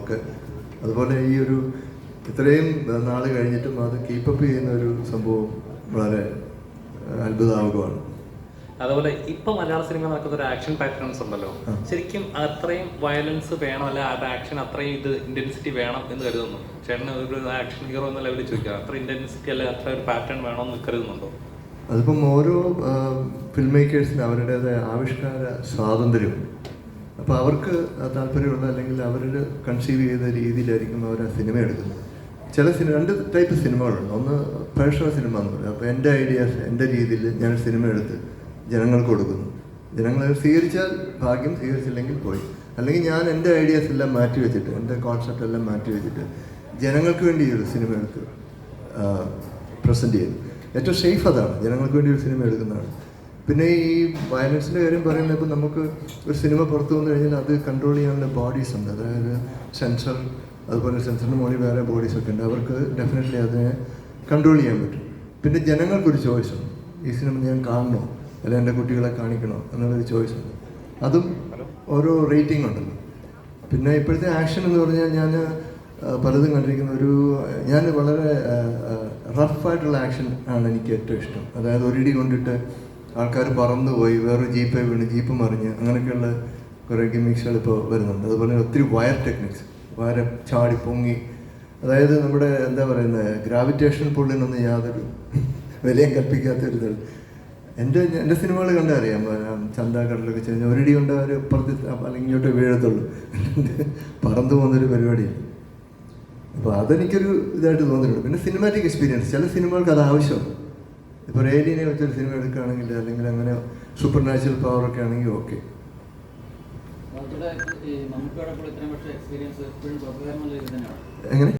ഒക്കെ. അതുപോലെ ഈ ഒരു ഇത്രയും നാൾ കഴിഞ്ഞിട്ടും അത് കീപ്പപ്പ് ചെയ്യുന്ന ഒരു സംഭവം വളരെ അത്ഭുതാവകമാണ്. അതുപോലെ ഇപ്പൊ മലയാള സിനിമ നടക്കുന്ന ഒരു ആക്ഷൻ പാറ്റേൺസ് ഉണ്ടല്ലോ, ശരിക്കും അത്രയും വയലൻസ് വേണം, അല്ലെ ആ ആക്ഷൻ അത്രയും ഇത് ഇന്റൻസിറ്റി വേണം എന്ന് കരുതുന്നു? ചേട്ടന് ഒരു ആക്ഷൻ ഹീറോ എന്ന ലെവലിൽ ചോദിക്കുക, അത്ര ഇന്റൻസിറ്റി അല്ലെ അത്ര ഒരു പാറ്റേൺ വേണമെന്ന് കരുതുന്നുണ്ടോ? അതിപ്പം ഓരോ ഫിൽം മേക്കേഴ്സിന് അവരുടേതായ ആവിഷ്കാര സ്വാതന്ത്ര്യമുണ്ട്. അപ്പോൾ അവർക്ക് താല്പര്യമുള്ള അല്ലെങ്കിൽ അവർ കൺസീവ് ചെയ്ത രീതിയിലായിരിക്കും അവർ ആ സിനിമ എടുക്കുന്നത്. ചില രണ്ട് ടൈപ്പ് സിനിമകളുണ്ട്. ഒന്ന് പേഴ്സണൽ സിനിമ എന്ന് പറയും. അപ്പോൾ എൻ്റെ ഐഡിയാസ് എൻ്റെ രീതിയിൽ ഞാൻ സിനിമ എടുത്ത് ജനങ്ങൾക്ക് കൊടുക്കുന്നു. ജനങ്ങൾ സ്വീകരിച്ചാൽ ഭാഗ്യം, സ്വീകരിച്ചില്ലെങ്കിൽ പോയി. അല്ലെങ്കിൽ ഞാൻ എൻ്റെ ഐഡിയാസ് എല്ലാം മാറ്റി വെച്ചിട്ട്, എൻ്റെ കോൺസെപ്റ്റ് എല്ലാം മാറ്റി വെച്ചിട്ട് ജനങ്ങൾക്ക് വേണ്ടി ഒരു സിനിമ എടുത്ത് പ്രസൻറ്റ് ചെയ്യുന്നു. ഏറ്റവും സേഫ് അതാണ്, ജനങ്ങൾക്ക് വേണ്ടി ഒരു സിനിമ എടുക്കുന്നതാണ്. പിന്നെ ഈ വയലൻസിൻ്റെ കാര്യം പറയുന്നത്, ഇപ്പോൾ നമുക്ക് ഒരു സിനിമ പുറത്തു വന്നു കഴിഞ്ഞാൽ അത് കൺട്രോൾ ചെയ്യാനുള്ള ബോഡീസ് ഉണ്ട്. അതായത് സെൻസർ, അതുപോലെ സെൻസറിന് മുകളിൽ വേറെ ബോഡീസൊക്കെ ഉണ്ട്. അവർക്ക് ഡെഫിനറ്റ്ലി അതിനെ കൺട്രോൾ ചെയ്യാൻ പറ്റും. പിന്നെ ജനങ്ങൾക്കൊരു ചോയ്സ് ഉണ്ട്, ഈ സിനിമ ഞാൻ കാണണോ അല്ലെങ്കിൽ എൻ്റെ കുട്ടികളെ കാണിക്കണോ എന്നുള്ളൊരു ചോയ്സ് ഉണ്ട്. അതും ഓരോ റേറ്റിംഗ് ഉണ്ടല്ലോ. പിന്നെ ഇപ്പോഴത്തെ ആക്ഷൻ എന്ന് പറഞ്ഞാൽ ഞാൻ പലതും കണ്ടിരിക്കുന്ന ഞാൻ വളരെ റഫായിട്ടുള്ള ആക്ഷൻ ആണ് എനിക്ക് ഏറ്റവും ഇഷ്ടം. അതായത് ഒരിടി കൊണ്ടിട്ട് ആൾക്കാർ പറന്നു പോയി, വേറൊരു ജീപ്പേ വീണ്, ജീപ്പ് മറിഞ്ഞ്, അങ്ങനെയൊക്കെയുള്ള കുറേ ഗിമിക്സുകൾ ഇപ്പോൾ വരുന്നുണ്ട്. അതുപോലെ ഒത്തിരി വയർ ടെക്നിക്സ്, വയർ ചാടി പൊങ്ങി, അതായത് നമ്മുടെ എന്താ പറയുന്നത്, ഗ്രാവിറ്റേഷൻ പുള്ളിനൊന്നും യാതൊരു വിലയും കൽപ്പിക്കാത്തൊരു എൻ്റെ സിനിമകൾ കണ്ടാൽ അറിയാം. ചന്താക്കടലൊക്കെ കഴിഞ്ഞാൽ ഒരിടി കൊണ്ട് അവർ പുറത്ത് അല്ലെങ്കിൽ ഇങ്ങോട്ട് വീഴത്തുള്ളൂ, പറന്നു പോകുന്നൊരു പരിപാടിയാണ്. അപ്പോൾ അതെനിക്കൊരു ഇതായിട്ട് തോന്നിയിട്ടുണ്ട്. പിന്നെ സിനിമാറ്റിക് എക്സ്പീരിയൻസ്, ചില സിനിമകൾക്ക് അത് ആവശ്യമാണ്. ഇപ്പോൾ ഏലിയനെ വെച്ചൊരു സിനിമ എടുക്കുകയാണെങ്കിൽ, അല്ലെങ്കിൽ അങ്ങനെ സൂപ്പർ നാച്ചുറൽ പവറൊക്കെ ആണെങ്കിൽ ഓക്കെ. എങ്ങനെ?